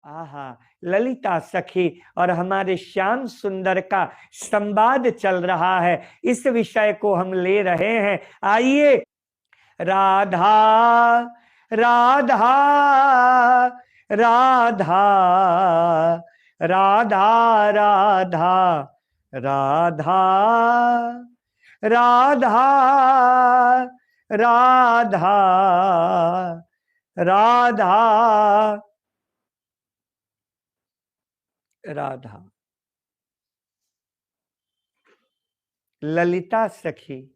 आहा, ललिता सखी और हमारे श्याम सुंदर का संवाद चल रहा है। इस विषय को हम ले रहे हैं। आइए, राधा राधा राधा राधा राधा राधा राधा राधा राधा राधा। ललिता सखी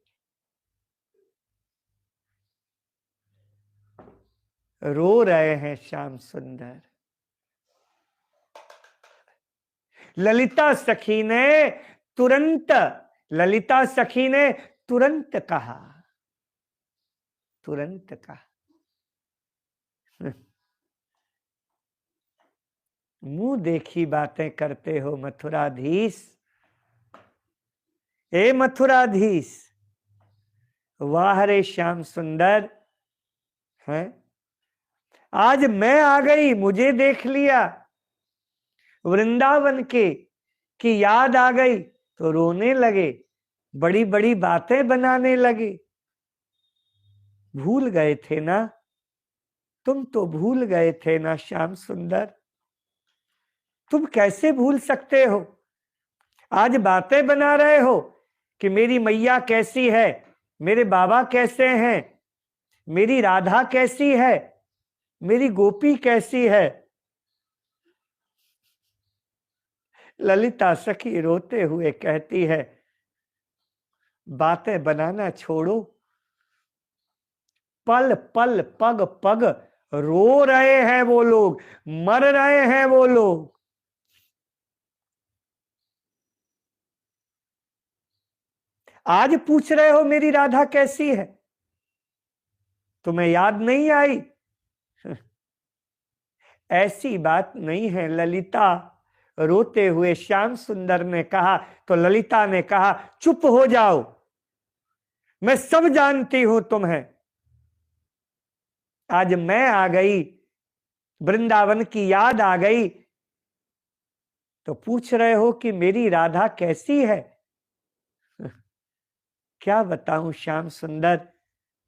रो रहे हैं श्याम सुंदर। ललिता सखी ने तुरंत कहा, तुरंत कहा, मुंह देखी बातें करते हो मथुराधीश। ए मथुराधीश, वाह रे श्याम सुंदर है। आज मैं आ गई, मुझे देख लिया, वृंदावन की याद आ गई तो रोने लगे, बड़ी बड़ी बातें बनाने लगे। भूल गए थे ना, तुम तो भूल गए थे ना श्याम सुंदर। तुम कैसे भूल सकते हो? आज बातें बना रहे हो कि मेरी मैया कैसी है, मेरे बाबा कैसे हैं, मेरी राधा कैसी है, मेरी गोपी कैसी है। ललिता सखी रोते हुए कहती है, बातें बनाना छोड़ो। पल पल पग पग रो रहे हैं वो लोग, मर रहे हैं वो लोग। आज पूछ रहे हो मेरी राधा कैसी है, तुम्हें याद नहीं आई? ऐसी बात नहीं है ललिता, रोते हुए श्याम सुंदर ने कहा। तो ललिता ने कहा, चुप हो जाओ, मैं सब जानती हूं तुम्हें। आज मैं आ गई, वृंदावन की याद आ गई, तो पूछ रहे हो कि मेरी राधा कैसी है। क्या बताऊं श्याम सुंदर,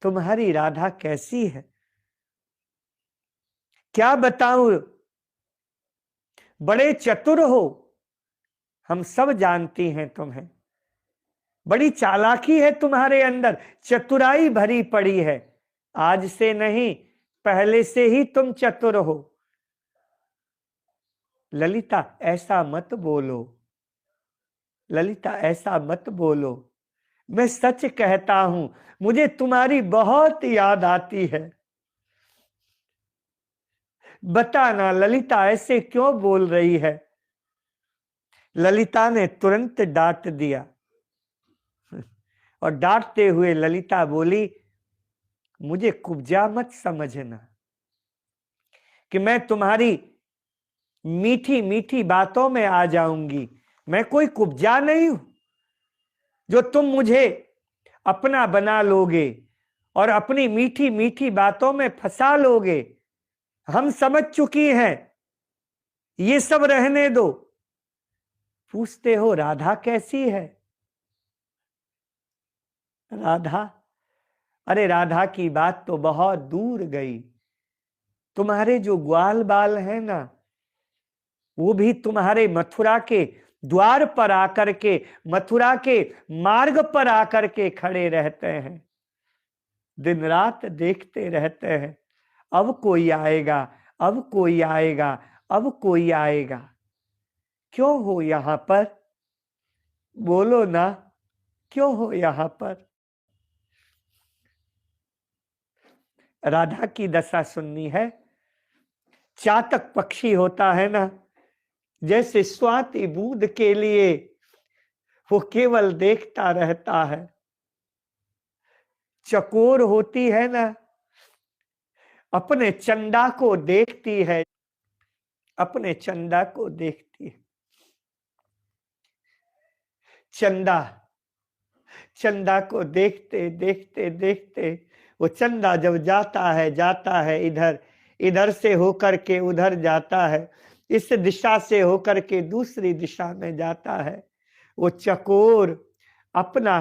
तुम्हारी राधा कैसी है, क्या बताऊं। बड़े चतुर हो, हम सब जानती हैं तुम्हें। बड़ी चालाकी है तुम्हारे अंदर, चतुराई भरी पड़ी है। आज से नहीं, पहले से ही तुम चतुर हो। ललिता ऐसा मत बोलो, ललिता ऐसा मत बोलो, मैं सच कहता हूं, मुझे तुम्हारी बहुत याद आती है। बताना ललिता ऐसे क्यों बोल रही है। ललिता ने तुरंत डांट दिया और डांटते हुए ललिता बोली, मुझे कुब्जा मत समझना कि मैं तुम्हारी मीठी मीठी बातों में आ जाऊंगी। मैं कोई कुब्जा नहीं हूं जो तुम मुझे अपना बना लोगे और अपनी मीठी मीठी बातों में फंसा लोगे। हम समझ चुकी हैं, ये सब रहने दो। पूछते हो राधा कैसी है। राधा, अरे राधा की बात तो बहुत दूर गई। तुम्हारे जो ग्वाल बाल है ना, वो भी तुम्हारे मथुरा के द्वार पर आकर के, मथुरा के मार्ग पर आकर के खड़े रहते हैं, दिन रात देखते रहते हैं, अब कोई आएगा, अब कोई आएगा, अब कोई आएगा। क्यों हो यहां पर, बोलो ना, क्यों हो यहां पर। राधा की दशा सुननी है। चातक पक्षी होता है ना, जैसे स्वाति बूंद के लिए वो केवल देखता रहता है। चकोर होती है ना, अपने चंदा को देखती है, अपने चंदा को देखती है। चंदा, चंदा को देखते देखते देखते वो चंदा जब जाता है इधर, इधर से होकर के उधर जाता है, इस दिशा से होकर के दूसरी दिशा में जाता है। वो चकोर अपना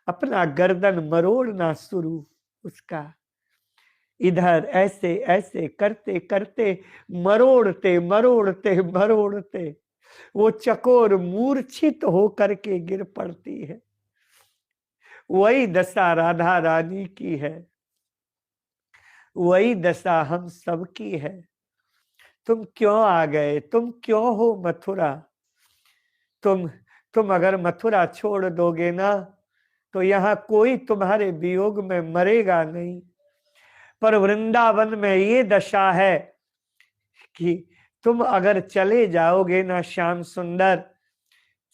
अपना गर्दन मरोड़ना शुरू उसका, इधर ऐसे ऐसे करते करते मरोड़ते मरोड़ते मरोड़ते वो चकोर मूर्छित होकर के गिर पड़ती है। वही दशा राधा रानी की है, वही दशा हम सबकी है। तुम क्यों आ गए, तुम क्यों हो मथुरा? तुम अगर मथुरा छोड़ दोगे ना तो यहाँ कोई तुम्हारे वियोग में मरेगा नहीं। पर वृंदावन में ये दशा है कि तुम अगर चले जाओगे ना श्याम सुंदर,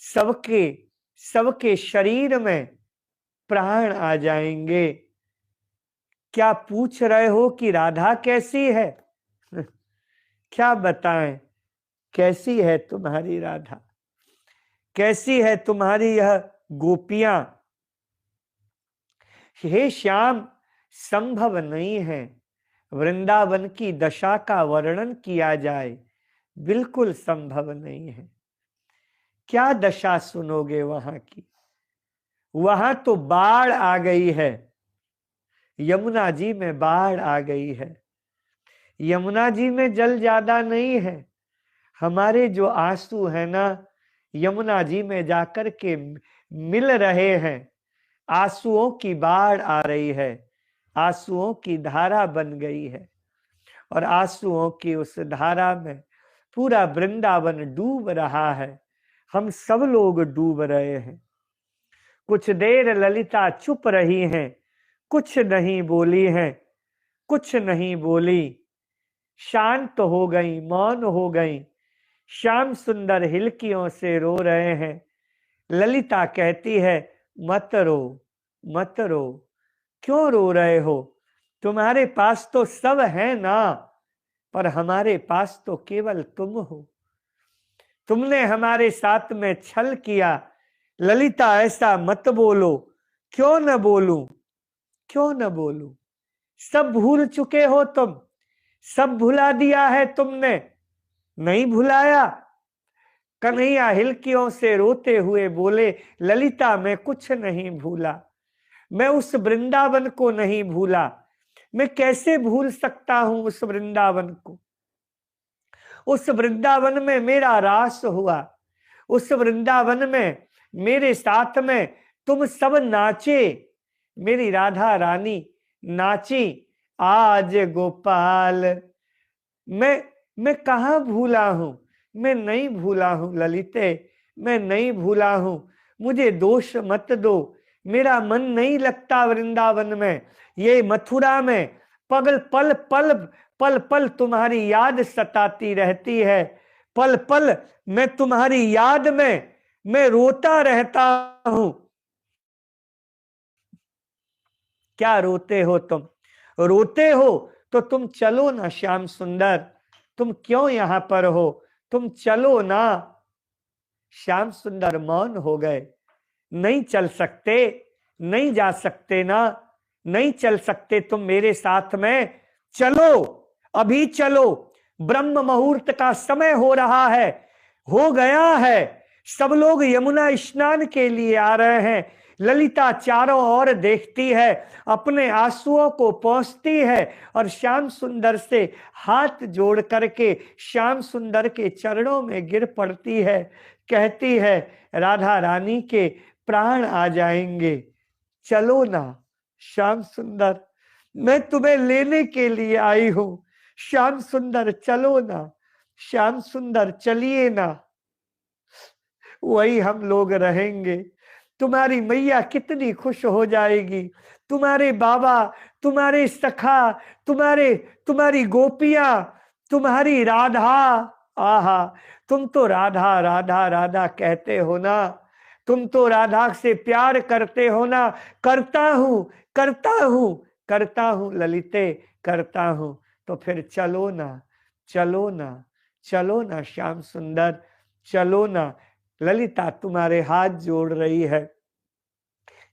सबके सबके शरीर में प्राण आ जाएंगे। क्या पूछ रहे हो कि राधा कैसी है? क्या बताएं, कैसी है तुम्हारी राधा, कैसी है तुम्हारी यह गोपियां? हे श्याम, संभव नहीं है वृंदावन की दशा का वर्णन किया जाए, बिल्कुल संभव नहीं है। क्या दशा सुनोगे वहां की? वहां तो बाढ़ आ गई है, यमुना जी में बाढ़ आ गई है। यमुना जी में जल ज्यादा नहीं है, हमारे जो आंसू है ना यमुना जी में जाकर के मिल रहे हैं। आंसुओं की बाढ़ आ रही है, आंसुओं की धारा बन गई है, और आंसुओं की उस धारा में पूरा वृंदावन डूब रहा है। हम सब लोग डूब रहे हैं। कुछ देर ललिता चुप रही हैं, कुछ नहीं बोली हैं, कुछ नहीं बोली, शांत हो गई, मौन हो गई। श्याम सुंदर हिलकियों से रो रहे हैं। ललिता कहती है, मत रो मत रो, क्यों रो रहे हो? तुम्हारे पास तो सब है ना, पर हमारे पास तो केवल तुम हो। तुमने हमारे साथ में छल किया। ललिता ऐसा मत बोलो। क्यों न बोलूं, क्यों न बोलूं? सब भूल चुके हो तुम, सब भुला दिया है तुमने। नहीं भुलाया? कन्हैया हिलकियों से रोते हुए बोले, ललिता मैं कुछ नहीं भूला, मैं उस वृंदावन को नहीं भूला। मैं कैसे भूल सकता हूं उस वृंदावन को? उस वृंदावन में मेरा रास हुआ, उस वृंदावन में मेरे साथ में तुम सब नाचे, मेरी राधा रानी नाची। आज गोपाल मैं कहाँ भूला हूं? मैं नहीं भूला हूं ललिते, मैं नहीं भूला हूं। मुझे दोष मत दो, मेरा मन नहीं लगता वृंदावन में। ये मथुरा में पल पल पल पल पल तुम्हारी याद सताती रहती है। पल पल मैं तुम्हारी याद में मैं रोता रहता हूं। क्या रोते हो तुम? रोते हो तो तुम चलो ना श्याम सुंदर, तुम क्यों यहां पर हो? तुम चलो ना। श्याम सुंदर मौन हो गए। नहीं चल सकते, नहीं जा सकते ना, नहीं चल सकते तुम मेरे साथ में? चलो, अभी चलो, ब्रह्म मुहूर्त का समय हो रहा है, हो गया है। सब लोग यमुना स्नान के लिए आ रहे हैं। ललिता चारों ओर देखती है, अपने आंसुओं को पोंछती है और श्याम सुंदर से हाथ जोड़ करके श्याम सुंदर के चरणों में गिर पड़ती है। कहती है, राधा रानी के प्राण आ जाएंगे, चलो ना श्याम सुंदर, मैं तुम्हें लेने के लिए आई हूं। श्याम सुंदर चलो ना, श्याम सुंदर चलिए ना। वही हम लोग रहेंगे। तुम्हारी मैया कितनी खुश हो जाएगी, तुम्हारे बाबा, तुम्हारे सखा, तुम्हारी गोपियां, तुम्हारी राधा। आहा, तुम तो राधा राधा राधा कहते हो ना, तुम तो राधा से प्यार करते हो ना। करता हूं, करता हूं, करता हूं ललिते, करता हूं। तो फिर चलो ना, चलो ना, चलो ना श्याम सुंदर, चलो ना। ललिता तुम्हारे हाथ जोड़ रही है,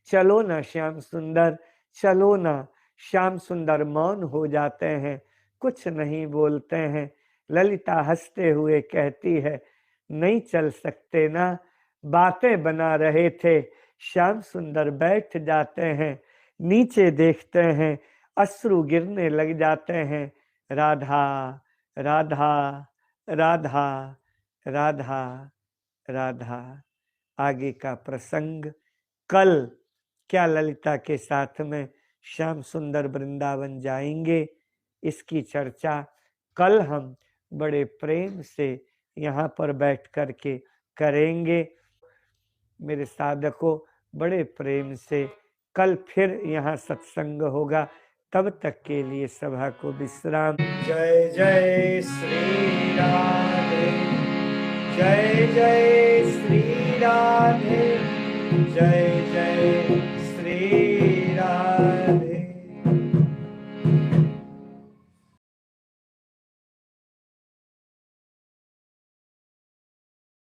चलो ना श्याम सुंदर, चलो ना। श्याम सुंदर मौन हो जाते हैं, कुछ नहीं बोलते हैं। ललिता हंसते हुए कहती है, नहीं चल सकते ना? बातें बना रहे थे, श्याम सुंदर बैठ जाते हैं, नीचे देखते हैं, अश्रु गिरने लग जाते हैं। राधा राधा राधा राधा राधा। आगे का प्रसंग कल। क्या ललिता के साथ में श्याम सुंदर वृंदावन जाएंगे? इसकी चर्चा कल हम बड़े प्रेम से यहाँ पर बैठ कर के करेंगे। मेरे साधकों, बड़े प्रेम से कल फिर यहाँ सत्संग होगा। तब तक के लिए सभा को विश्राम। जय जय श्री राधे, जय जय श्री राधे, जय जय श्री